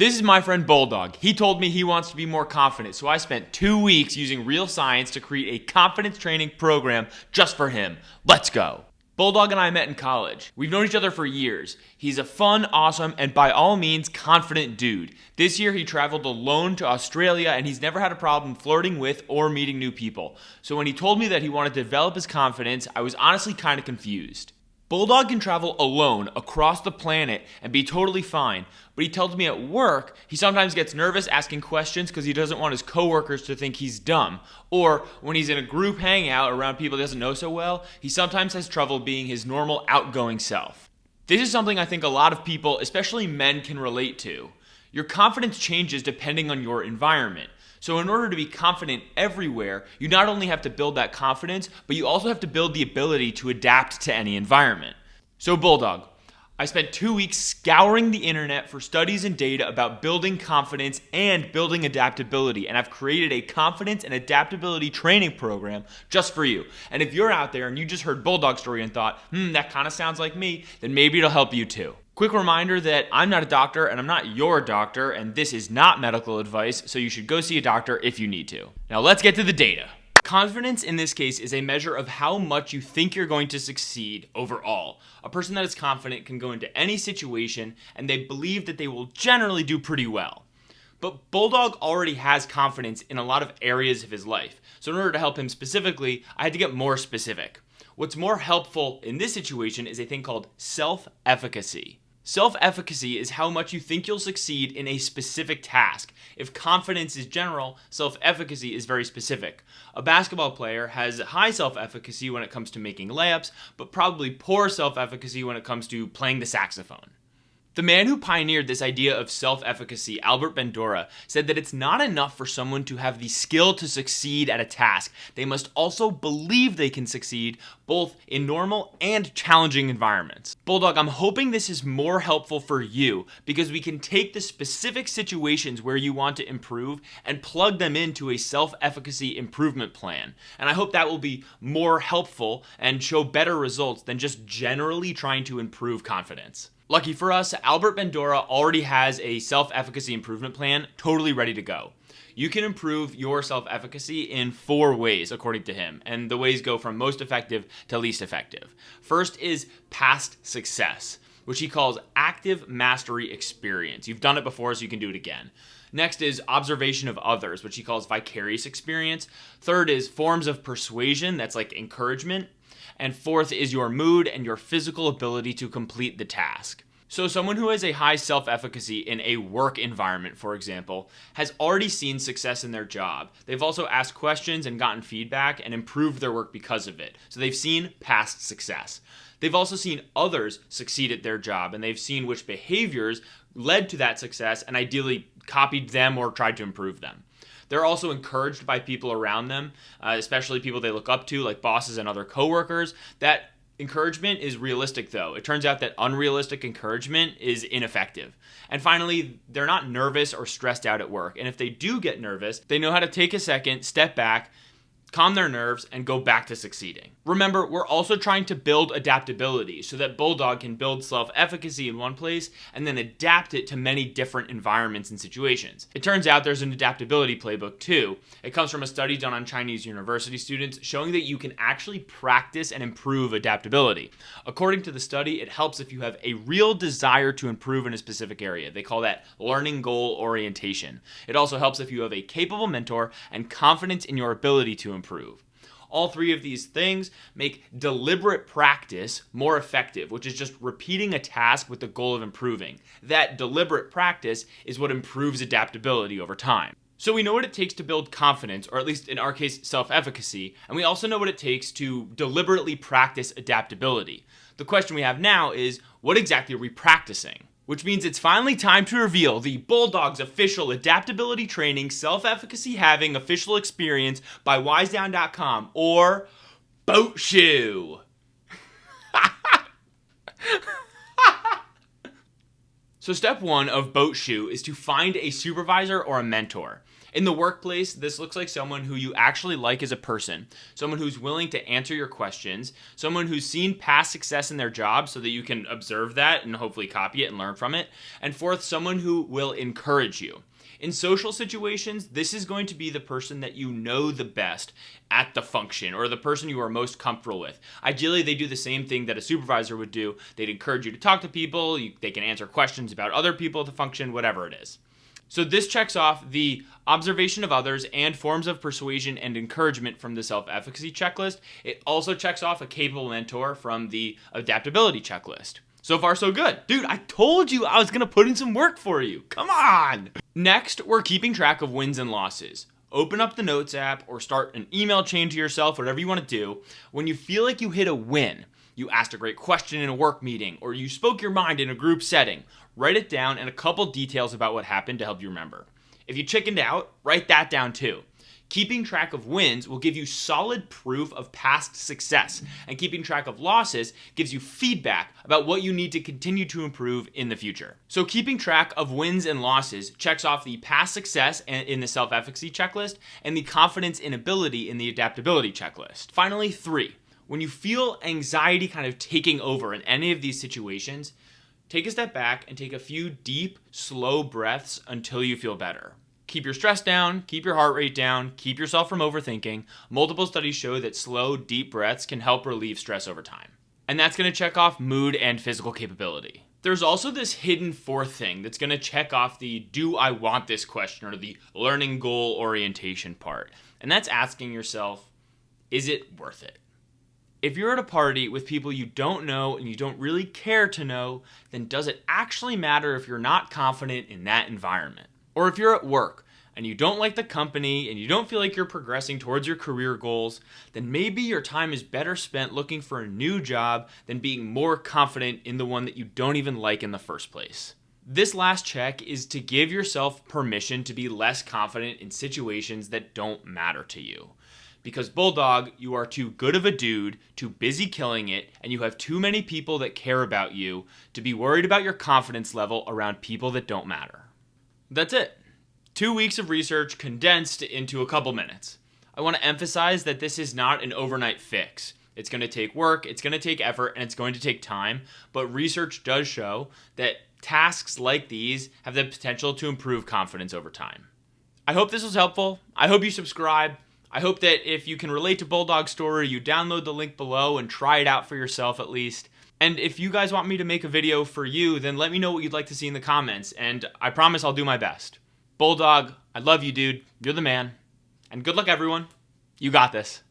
This is my friend Bulldog. He told me he wants to be more confident, so I spent 2 weeks using real science to create a confidence training program just for him. Let's go. Bulldog and I met in college. We've known each other for years. He's a fun, awesome, and by all means confident dude. This year he traveled alone to Australia and he's never had a problem flirting with or meeting new people. So when he told me that he wanted to develop his confidence, I was honestly kind of confused. Bulldog can travel alone across the planet and be totally fine, but he tells me at work he sometimes gets nervous asking questions because he doesn't want his coworkers to think he's dumb. Or when he's in a group hangout around people he doesn't know so well, he sometimes has trouble being his normal outgoing self. This is something I think a lot of people, especially men, can relate to. Your confidence changes depending on your environment. So in order to be confident everywhere, you not only have to build that confidence, but you also have to build the ability to adapt to any environment. So Bulldog, I spent 2 weeks scouring the internet for studies and data about building confidence and building adaptability, and I've created a confidence and adaptability training program just for you. And if you're out there and you just heard Bulldog's story and thought, that kind of sounds like me, then maybe it'll help you too. Quick reminder that I'm not a doctor and I'm not your doctor, and this is not medical advice, so you should go see a doctor if you need to. Now let's get to the data. Confidence in this case is a measure of how much you think you're going to succeed overall. A person that is confident can go into any situation and they believe that they will generally do pretty well. But Bulldog already has confidence in a lot of areas of his life. So in order to help him specifically, I had to get more specific. What's more helpful in this situation is a thing called self-efficacy. Self-efficacy is how much you think you'll succeed in a specific task. If confidence is general, self-efficacy is very specific. A basketball player has high self-efficacy when it comes to making layups, but probably poor self-efficacy when it comes to playing the saxophone. The man who pioneered this idea of self-efficacy, Albert Bandura, said that it's not enough for someone to have the skill to succeed at a task. They must also believe they can succeed both in normal and challenging environments. Bulldog, I'm hoping this is more helpful for you because we can take the specific situations where you want to improve and plug them into a self-efficacy improvement plan. And I hope that will be more helpful and show better results than just generally trying to improve confidence. Lucky for us, Albert Bandura already has a self-efficacy improvement plan totally ready to go. You can improve your self-efficacy in 4 ways, according to him, and the ways go from most effective to least effective. First is past success, which he calls active mastery experience. You've done it before, so you can do it again. Next is observation of others, which he calls vicarious experience. Third is forms of persuasion, that's like encouragement. And fourth is your mood and your physical ability to complete the task. So someone who has a high self-efficacy in a work environment, for example, has already seen success in their job. They've also asked questions and gotten feedback and improved their work because of it. So they've seen past success. They've also seen others succeed at their job, and they've seen which behaviors led to that success and ideally copied them or tried to improve them. They're also encouraged by people around them, especially people they look up to, like bosses and other coworkers. That encouragement is realistic, though. It turns out that unrealistic encouragement is ineffective. And finally, they're not nervous or stressed out at work. And if they do get nervous, they know how to take a second, step back, calm their nerves, and go back to succeeding. Remember, we're also trying to build adaptability so that Bulldog can build self-efficacy in one place and then adapt it to many different environments and situations. It turns out there's an adaptability playbook too. It comes from a study done on Chinese university students showing that you can actually practice and improve adaptability. According to the study, it helps if you have a real desire to improve in a specific area. They call that learning goal orientation. It also helps if you have a capable mentor and confidence in your ability to improve. All 3 of these things make deliberate practice more effective, which is just repeating a task with the goal of improving. That deliberate practice is what improves adaptability over time. So we know what it takes to build confidence, or at least in our case, self-efficacy, and we also know what it takes to deliberately practice adaptability. The question we have now is, what exactly are we practicing? Which means it's finally time to reveal the Bulldog's official adaptability training self-efficacy having official experience by wisedown.com, or Boat Shoe. So step 1 of Boat Shoe is to find a supervisor or a mentor. In the workplace, this looks like someone who you actually like as a person, someone who's willing to answer your questions, someone who's seen past success in their job so that you can observe that and hopefully copy it and learn from it. And fourth, someone who will encourage you. In social situations, this is going to be the person that you know the best at the function, or the person you are most comfortable with. Ideally, they do the same thing that a supervisor would do. They'd encourage you to talk to people, they can answer questions about other people at the function, whatever it is. So this checks off the observation of others and forms of persuasion and encouragement from the self-efficacy checklist. It also checks off a capable mentor from the adaptability checklist. So far, so good. Dude, I told you I was going to put in some work for you. Come on. Next, we're keeping track of wins and losses. Open up the Notes app or start an email chain to yourself, whatever you want to do. When you feel like you hit a win, you asked a great question in a work meeting, or you spoke your mind in a group setting, write it down and a couple details about what happened to help you remember. If you chickened out, write that down too. Keeping track of wins will give you solid proof of past success, and keeping track of losses gives you feedback about what you need to continue to improve in the future. So keeping track of wins and losses checks off the past success in the self-efficacy checklist and the confidence and ability in the adaptability checklist. Finally, 3. When you feel anxiety kind of taking over in any of these situations, take a step back and take a few deep, slow breaths until you feel better. Keep your stress down, keep your heart rate down, keep yourself from overthinking. Multiple studies show that slow, deep breaths can help relieve stress over time. And that's going to check off mood and physical capability. There's also this hidden 4th thing that's going to check off the do I want this question, or the learning goal orientation part. And that's asking yourself, is it worth it? If you're at a party with people you don't know and you don't really care to know, then does it actually matter if you're not confident in that environment? Or if you're at work and you don't like the company and you don't feel like you're progressing towards your career goals, then maybe your time is better spent looking for a new job than being more confident in the one that you don't even like in the first place. This last check is to give yourself permission to be less confident in situations that don't matter to you. Because Bulldog, you are too good of a dude, too busy killing it, and you have too many people that care about you to be worried about your confidence level around people that don't matter. That's it. 2 weeks of research condensed into a couple minutes. I want to emphasize that this is not an overnight fix. It's going to take work, it's going to take effort, and it's going to take time, but research does show that tasks like these have the potential to improve confidence over time. I hope this was helpful. I hope you subscribe. I hope that if you can relate to Bulldog's story, you download the link below and try it out for yourself at least. And if you guys want me to make a video for you, then let me know what you'd like to see in the comments, and I promise I'll do my best. Bulldog, I love you, dude. You're the man. And good luck, everyone. You got this.